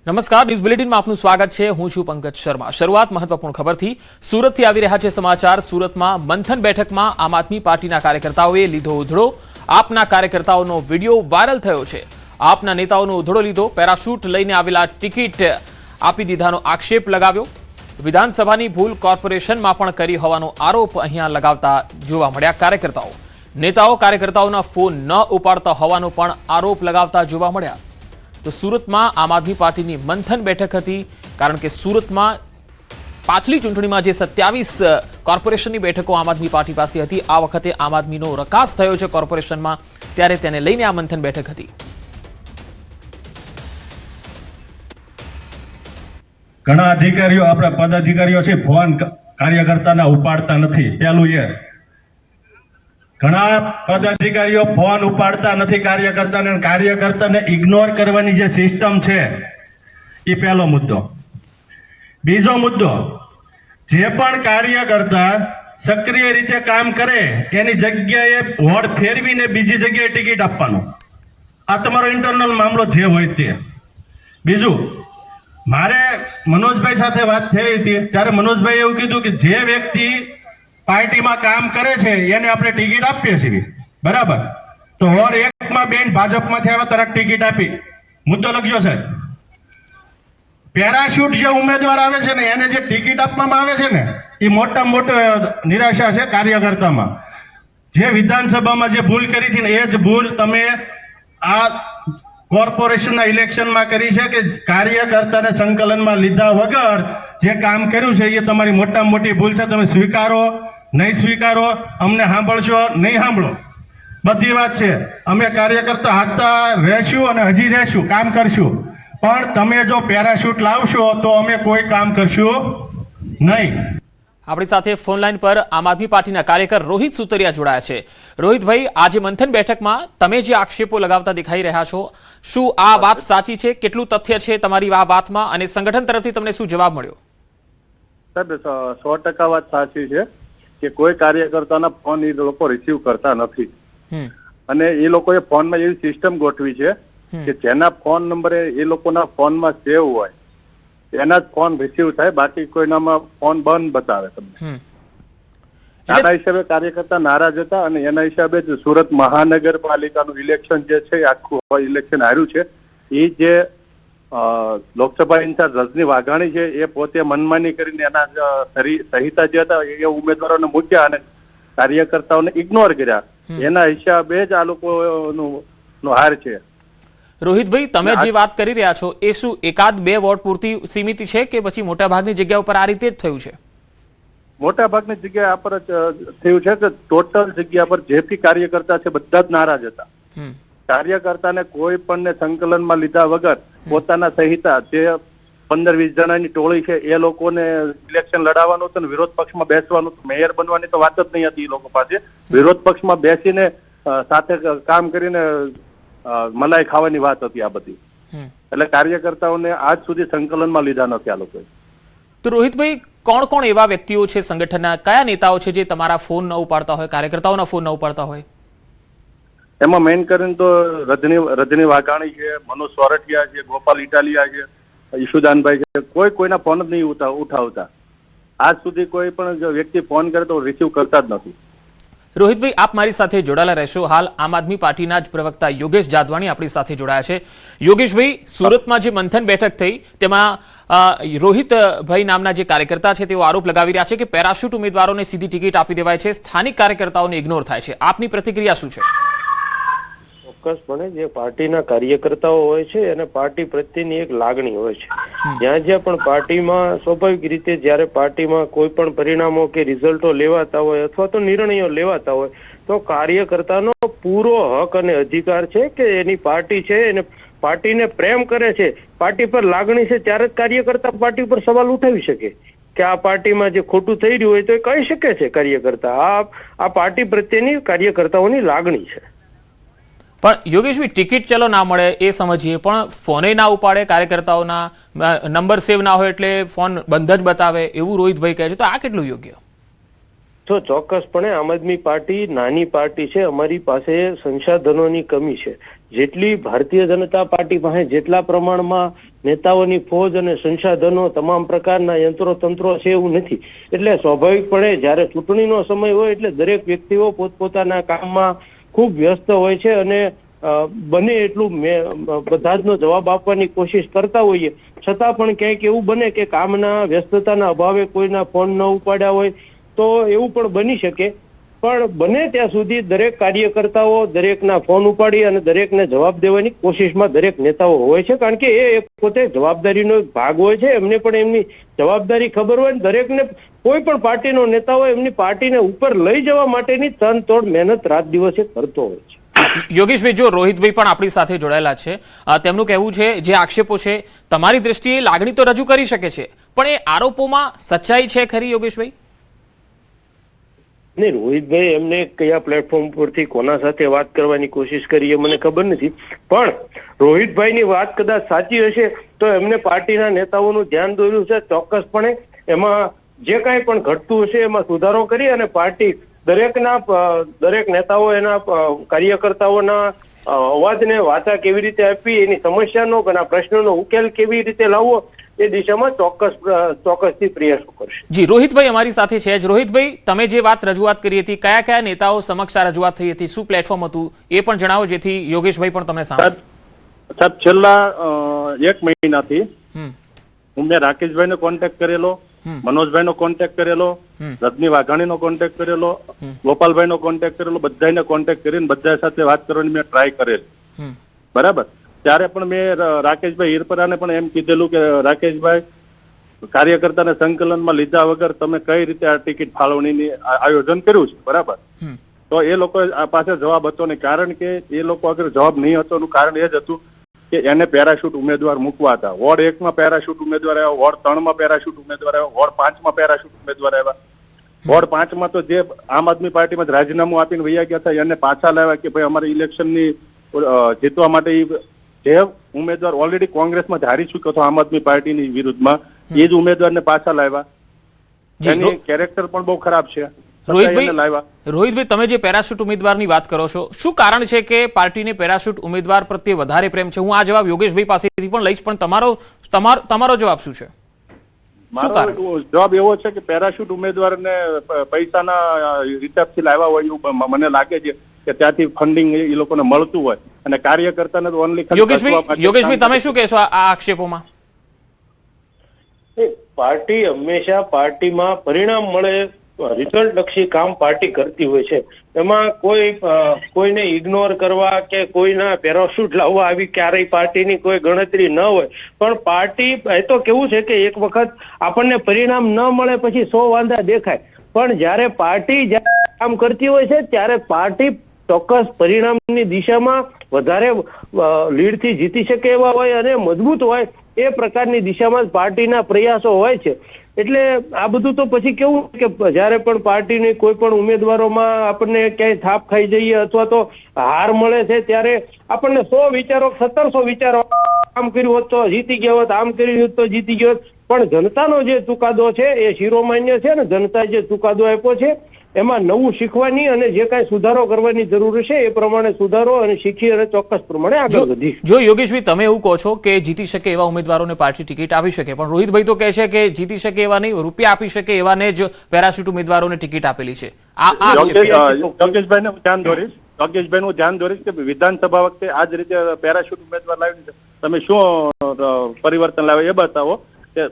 નમસ્કાર, ન્યૂઝ બુલેટિનમાં આપનું સ્વાગત છે। હું છું પંકજ શર્મા। શરૂઆત મહત્વપૂર્ણ ખબરથી। સુરતથી આવી રહ્યા છે સમાચાર। સુરતમાં મંથન બેઠકમાં આમ આદમી પાર્ટીના કાર્યકર્તાઓએ લીધો ઉધડો। આપના કાર્યકર્તાઓનો વિડીયો વાયરલ થયો છે। આપના નેતાઓનો ઉધડો લીધો। પેરાશૂટ લઈને આવેલા ટિકિટ આપી દીધાનો આક્ષેપ લગાવ્યો। વિધાનસભાની ભૂલ કોર્પોરેશનમાં પણ કરી હોવાનો આરોપ અહીંયા લગાવતા જોવા મળ્યા કાર્યકર્તાઓ। નેતાઓ કાર્યકર્તાઓના ફોન ન ઉપાડતા હોવાનો પણ આરોપ લગાવતા જોવા મળ્યા। તો સુરતમાં આમ આદમી પાર્ટીની મંથન બેઠક હતી, કારણ કે સુરતમાં પાછલી ચૂંટણીમાં જે 27 કોર્પોરેશનની બેઠકો આમ આદમી પાર્ટી પાસે હતી, આ વખતે આમ આદમીનો રકાસ થયો છે કોર્પોરેશનમાં, ત્યારે તેને લઈને આ મંથન બેઠક હતી। ઘણા અધિકારીઓ, આપણા પદાધિકારીઓ છે, ફોન કાર્યકર્તાના ઉપાડતા નથી। પહેલું એ ઘણા પદાધિકારીઓ ફોન ઉપાડતા નથી કાર્યકર્તાને ઇગ્નોર કરવાની જે સિસ્ટમ છે, એ પહેલો મુદ્દો। બીજો મુદ્દો, જે પણ કાર્યકર્તા સક્રિય રીતે કામ કરે એની જગ્યાએ વોર્ડ ફેરવીને બીજી જગ્યાએ ટિકિટ આપવાનું, આ તમારો ઇન્ટરનલ મામલો જે હોય તે। બીજું, મારે મનોજભાઈ સાથે વાત થઈ હતી ત્યારે મનોજભાઈ એવું કીધું કે જે વ્યક્તિ પાર્ટીમાં કામ કરે છે એને આપણે ટિકિટ આપીએ છીએ, બરાબર? તો વોર્ડ 1 માં બેન ભાજપમાંથી આવે તરત ટિકિટ આપી, મુદ્દો લખ્યો છે। પેરાશૂટ જે ઉમેદવાર આવે છે ને એને જે ટિકિટ આપવામાં આવે છે ને, એ મોટામાં મોટી નિરાશા છે કાર્યકર્તામાં। જે વિધાનસભામાં જે ભૂલ કરી હતી ને એ જ ભૂલ તમે આ કોર્પોરેશનના ઇલેક્શનમાં કરી છે કે કાર્યકર્તાને સંકલનમાં લીધા વગર જે કામ કર્યું છે એ તમારી મોટામાં મોટી ભૂલ છે। તમે સ્વીકારો નહીં સ્વીકારો, અમને સાંભળશો નહીં સાંભળો, બધી વાત છે। અમે કાર્યકર્તા હાથતા રહેશું અને હજી રહેશું, કામ કરશું, પણ તમે જો પેરાશૂટ લાવશો તો અમે કોઈ કામ કરશું નહીં। આપણી સાથે ફોન લાઈન પર આમ આદમી પાર્ટીના કાર્યકર રોહિત સુતરિયા જોડાયા છે। રોહિતભાઈ, આજે મંથન બેઠકમાં તમે જે આક્ષેપો લગાવતા દેખાઈ રહ્યા છો, શું આ વાત સાચી છે? કેટલું તથ્ય છે તમારી આ વાતમાં, અને સંગઠન તરફથી તમને શું જવાબ મળ્યો? સાહેબ, 100% વાત સાચી છે કે કોઈ કાર્યકર્તાના ફોન એ લોકો રિસીવ કરતા નથી, અને એ લોકોએ ફોનમાં એવી સિસ્ટમ ગોઠવી છે કે જેના ફોન નંબરે એ લોકોના ફોનમાં સેવ હોય એના જ ફોન રિસીવ થાય, બાકી કોઈનામાં ફોન બંધ બતાવે તમને। આના હિસાબે કાર્યકર્તા નારાજ હતા, અને એના હિસાબે જ સુરત મહાનગરપાલિકાનું ઇલેક્શન જે છે, આખું ઇલેક્શન હાર્યું છે। એ જે લોકસભા ઇન્ચાર્જ રજની વાઘાણી છે એ પોતે મનમાની કરીને એના સહિતા જે હતા એ ઉમેદવારોને મૂક્યા અને કાર્યકર્તાઓને ઇગ્નોર કર્યા, એના હિસાબે જ આ લોકોનો હાર છે। રોહિતભાઈ, તમે જે વાત કરી રહ્યા છો એ શું એકાદ બે વોર્ડ પૂરતી સીમિત છે કે પછી મોટા ભાગની જગ્યા ઉપર આ રીતે જ થયું છે? મોટા ભાગની જગ્યા પર જ થયું છે કે ટોટલ જગ્યા પર જે બી કાર્યકર્તા છે બધા જ નારાજ હતા। કાર્યકર્તાને કોઈ પણ સંકલનમાં લીધા વગર પોતાના સહિતા જે 15-20 જણાની ટોળી છે એ લોકોને ઇલેક્શન લડાવવાનું હતું, વિરોધ પક્ષમાં બેસવાનું હતું। મેયર બનવાની તો વાત જ નહીં હતી એ લોકો પાસે। વિરોધ પક્ષમાં બેસીને સાથે કામ કરીને મલાઈ ખાવાની વાત હતી આ બધી, એટલે કાર્યકર્તાઓને આજ સુધી સંકલનમાં લીધા નથી આ લોકોએ। તો રોહિતભાઈ, કોણ કોણ એવા વ્યક્તિઓ છે સંગઠનના, કયા નેતાઓ છે જે તમારા ફોન ન ઉપાડતા હોય, કાર્યકર્તાઓના ફોન ન ઉપાડતા હોય? એમાં મેઇન કરીને તો રજની વાઘાણી છે, મનોજ સોરઠિયા છે, ગોપાલ ઇટાલિયા છે, ઈશુદાનભાઈ છે, કોઈના ફોન જ નહીં ઉઠાવતા। આજ સુધી કોઈ પણ વ્યક્તિ ફોન કરે તો રિસીવ કરતા જ નથી। રોહિતભાઈ, આપ મારી સાથે જોડાયેલા રહેશો। હાલ આમ આદમી પાર્ટીના જ પ્રવક્તા યોગેશ જાદવાણી આપણી સાથે જોડાયા છે। યોગેશભાઈ, સુરતમાં જે મંથન બેઠક થઈ તેમાં રોહિતભાઈ નામના જે કાર્યકર્તા છે તેઓ આરોપ લગાવી રહ્યા છે કે પેરાશૂટ ઉમેદવારોને સીધી ટિકિટ આપી દેવાય છે, સ્થાનિક કાર્યકર્તાઓને ઇગ્નોર થાય છે। આપની પ્રતિક્રિયા શું છે? ચોક્કસપણે જે પાર્ટીના કાર્યકર્તાઓ હોય છે અને પાર્ટી પ્રત્યેની એક લાગણી હોય છે, જ્યાં પણ પાર્ટીમાં સ્વાભાવિક રીતે જ્યારે પાર્ટીમાં કોઈ પણ પરિણામો કે રિઝલ્ટો લેવાતા હોય અથવા તો નિર્ણયો લેવાતા હોય તો કાર્યકર્તાનો પૂરો હક અને અધિકાર છે કે એની પાર્ટી છે એને પાર્ટીને પ્રેમ કરે છે, પાર્ટી પર લાગણી છે, ત્યારે જ કાર્યકર્તા પાર્ટી પર સવાલ ઉઠાવી શકે કે આ પાર્ટીમાં જે ખોટું થઈ રહ્યું હોય તો એ કહી શકે છે કાર્યકર્તા। આ પાર્ટી પ્રત્યેની કાર્યકર્તાઓની લાગણી છે। પણ યોગેશભાઈ, ટિકિટ ચલો ના મળે એ સમજીએ, પણ ફોને ના ઉપાડે, કાર્યકર્તાઓના નંબર સેવ ના હોય એટલે ફોન બંધ જ બતાવે, એવું રોહિતભાઈ કહે છે, તો આ કેટલું યોગ્ય? તો ચોક્કસપણે આમ આદમી પાર્ટી નાની પાર્ટી છે. અમારી પાસે સંસાધનોની કમી છે. જેટલી ભારતીય જનતા પાર્ટી પાસે જેટલા પ્રમાણમાં નેતાઓની ફોજ અને સંસાધનો તમામ પ્રકારના યંત્રો તંત્રો છે એવું નથી. એટલે સ્વાભાવિકપણે જ્યારે ચૂંટણીનો સમય હોય એટલે દરેક વ્યક્તિઓ પોતપોતાના કામમાં ખૂબ વ્યસ્ત હોય છે અને બને એટલું બધા જ નો જવાબ આપવાની કોશિશ કરતા હોઈએ, છતાં પણ ક્યાંક એવું બને કે કામના વ્યસ્તતાના અભાવે કોઈના ફોન ન ઉપાડ્યા હોય તો એવું પણ બની શકે. પણ બને ત્યાં સુધી દરેક કાર્યકર્તાઓ દરેકના ફોન ઉપાડી અને દરેકને જવાબ દેવાની કોશિશમાં દરેક નેતાઓ હોય છે, કારણ કે એ પોતે જવાબદારીનો એક ભાગ હોય છે. એમને પણ એમની જવાબદારી ખબર હોય. દરેકને કોઈ પણ પાર્ટીનો નેતા હોય એમની પાર્ટીને ઉપર લઈ જવા માટેની તનતોડ મહેનત રાત દિવસે કરતો હોય છે. યોગેશભાઈ, જો રોહિતભાઈ પણ આપણી સાથે જોડાયેલા છે, તેમનું કહેવું છે જે આક્ષેપો છે તમારી દ્રષ્ટિએ લાગણી તો રજૂ કરી શકે છે, પણ એ આરોપોમાં સચ્ચાઈ છે ખરી યોગેશભાઈ? નહીં, રોહિતભાઈ એમને કયા પ્લેટફોર્મ પરથી કોના સાથે વાત કરવાની કોશિશ કરી એ મને ખબર નથી, પણ રોહિતભાઈની વાત કદાચ સાચી હશે તો એમને પાર્ટીના નેતાઓનું ધ્યાન દોર્યું છે. ચોક્કસપણે એમાં જે કાંઈ પણ ઘટતું હશે એમાં સુધારો કરી અને પાર્ટી દરેક નેતાઓ એના કાર્યકર્તાઓના અવાજને વાચા કેવી રીતે આપવી, એની સમસ્યાનો અને પ્રશ્નોનો ઉકેલ કેવી રીતે લાવવો એ દિશામાં ચોક્કસથી પ્રયાસો કરશે. જી, રોહિતભાઈ અમારી સાથે છે. રોહિતભાઈ, તમે જે રજૂઆત કરી હતી, કયા કયા નેતાઓ સમક્ષ આ રજૂઆત થઈ હતી, શું પ્લેટફોર્મ હતું એ પણ જણાવો, જેથી યોગેશભાઈ પણ તમને સાંભળે. સાહેબ, છેલ્લા 1 મહિનાથી હું મેં રાકેશભાઈ નો કોન્ટેક્ટ કરેલો, મનોજભાઈ નો કોન્ટેક્ટ કરેલો, રજની વાઘાણી નો કોન્ટેક્ટ કરેલો, ગોપાલભાઈ નો કોન્ટેક્ટ કરેલો, બધાને કોન્ટેક્ટ કરીને બધા સાથે વાત કરવાની મેં ટ્રાય કરેલ. બરાબર. ત્યારે પણ મેં રાકેશભાઈ હિરપરાને પણ એમ કીધેલું કે રાકેશભાઈ, કાર્યકર્તાને સંકલનમાં લીધા વગર તમે કઈ રીતે આ ટિકિટ ફાળવણીની આયોજન કર્યું છે. બરાબર. તો એ લોકો પાસે જવાબ હતો નહીં, કારણ કે એ લોકો અગર જવાબ નહીં હતો એનું કારણ એ જ હતું કે એને પેરાશૂટ ઉમેદવાર મૂકવા હતા. વોર્ડ 1 માં પેરાશૂટ ઉમેદવાર આવ્યા, વોર્ડ 3 માં પેરાશૂટ ઉમેદવાર આવ્યા, વોર્ડ 5 માં પેરાશૂટ ઉમેદવાર આવ્યા. વોર્ડ 5 માં તો જે આમ આદમી પાર્ટીમાં રાજીનામું આપીને વૈયા ગયા હતા એને પાછા લાવ્યા કે ભાઈ અમારે ઇલેક્શનની જીતવા માટે જે ઉમેદવાર ઓલરેડી કોંગ્રેસમાં હારી ચૂક્યો હતો આમ આદમી પાર્ટીની વિરુદ્ધમાં, એ જ ઉમેદવારને પાછા લાવ્યા. એની કેરેક્ટર પણ બહુ ખરાબ છે. રોહિતભાઈ, તમે જે પેરાશૂટ ઉમેદવારની વાત કરો છો, શું કારણ છે કે પાર્ટીને પેરાશૂટ ઉમેદવાર પ્રત્યે વધારે પ્રેમ છે? હું આ જવાબ યોગેશભાઈ પાસેથી પણ લઈશ, પણ તમારો જવાબ શું છે? મારો જવાબ એવો છે કે પેરાશૂટ ઉમેદવારને પૈસાના રિસેપ્ટથી લાવ્યા હોય એવું મને લાગે છે કે ત્યાંથી ફંડિંગ એ લોકોને મળતું હોય અને કાર્યકર્તાને તો ઓનલી. યોગેશભાઈ, તમે શું કહેશો આ આક્ષેપોમાં? પાર્ટી હંમેશા પાર્ટીમાં પરિણામ મળે, રિઝલ્ટ લક્ષી કામ પાર્ટી કરતી હોય છે. એમાં કોઈને ઇગ્નોર કરવા કે કોઈના પેરાશૂટ લાવવા આવી ક્યારેય પાર્ટીની કોઈ ગણતરી ન હોય. પણ પાર્ટી એ તો કેવું છે કે એક વખત આપણને પરિણામ ન મળે પછી 100 વાંધા દેખાય, પણ જ્યારે પાર્ટી કામ કરતી હોય છે ત્યારે પાર્ટી ચોક્કસ પરિણામની દિશામાં વધારે લીડથી જીતી શકે એવા હોય અને મજબૂત હોય એ પ્રકારની દિશામાં પાર્ટીના પ્રયાસો હોય છે. એટલે આ બધું તો પછી કેવું કે જ્યારે પણ પાર્ટીની કોઈ પણ ઉમેદવારોમાં આપણને ક્યાંય થાપ ખાઈ જઈએ અથવા તો હાર મળે છે ત્યારે આપણને 100 વિચારો 1700 વિચારો, આમ કર્યું હોત તો જીતી ગયા હોત, આમ કર્યું હોત તો જીતી ગયો હોત. પણ જનતાનો જે ચુકાદો છે એ શિરોમાન્ય છે ને, જનતાએ જે ચુકાદો આપ્યો છે એમાં નવું શીખવાની અને જે કાંઈ સુધારો કરવાની જરૂર છે એ પ્રમાણે સુધારો અને શીખી અને ચોક્કસ પ્રમાણે આગળ વધી. જો યોગેશભાઈ, તમે એવું કહો છો કે જીતી શકે એવા ઉમેદવારોને પાર્ટી ટિકિટ આપી શકે, પણ રોહિતભાઈ તો કહે છે કે જીતી શકે એવા નહીં, રૂપિયા આપી શકે એવાને જ પેરાશૂટ ઉમેદવારોને ટિકિટ આપેલી છે. યોગેશભાઈનું ધ્યાન દોરીશ કે વિધાનસભા વખતે આ જ રીતે પેરાશૂટ ઉમેદવાર લાવીને તમે શું પરિવર્તન લાવે એ બતાવો. કે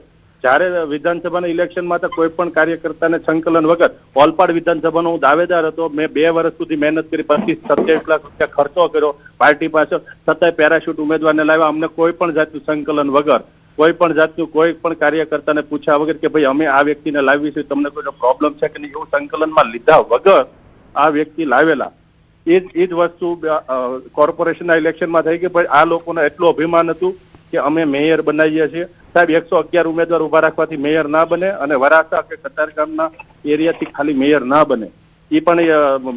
જયારે વિધાનસભાના ઇલેક્શનમાં તો કોઈ પણ કાર્યકર્તાને સંકલન વગર, ઓલપાડ વિધાનસભાનો હું દાવેદાર હતો, મેં 2 વર્ષ સુધી મહેનત કરી, 25-27 લાખ રૂપિયા ખર્ચો કર્યો પાર્ટી પાછળ, છતાંય પેરાશૂટ ઉમેદવારને લાવ્યા. અમને કોઈ પણ જાતનું સંકલન વગર, કોઈ પણ જાતનું કોઈ પણ કાર્યકર્તાને પૂછ્યા વગર કે ભાઈ અમે આ વ્યક્તિને લાવી છે, તમને કોઈ પ્રોબ્લેમ છે કે નહીં, એવું સંકલનમાં લીધા વગર આ વ્યક્તિ લાવેલા. એ જ વસ્તુ કોર્પોરેશનના ઇલેક્શનમાં થઈ કે ભાઈ આ લોકોને એટલું અભિમાન હતું કે અમે મેયર બનાવીએ છીએ. સાહેબ, 111 ઉમેદવાર ઉભા રાખવાથી મેયર ના બને અને વરાછા કે કતારગામના એરિયાથી ખાલી મેયર ના બને. એ પણ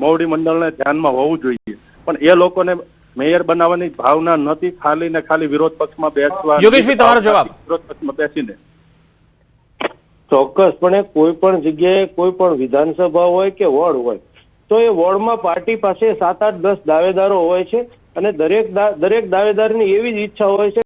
મોવડી મંડળને ધ્યાનમાં હોવું જોઈએ. પણ એ લોકોને મેયર બનાવવાની ભાવના નથી, ખાલી ને ખાલી વિરોધ પક્ષમાં બેસવા. યોગેશભાઈ, તમારો જવાબ. વિરોધ પક્ષમાં બેસીને ચોક્કસપણે કોઈ પણ જગ્યાએ કોઈ પણ વિધાનસભા હોય કે વોર્ડ હોય તો એ વોર્ડમાં પાર્ટી પાસે 7, 8, 10 દાવેદારો હોય છે અને દરેક દાવેદારની એવી જ ઈચ્છા હોય છે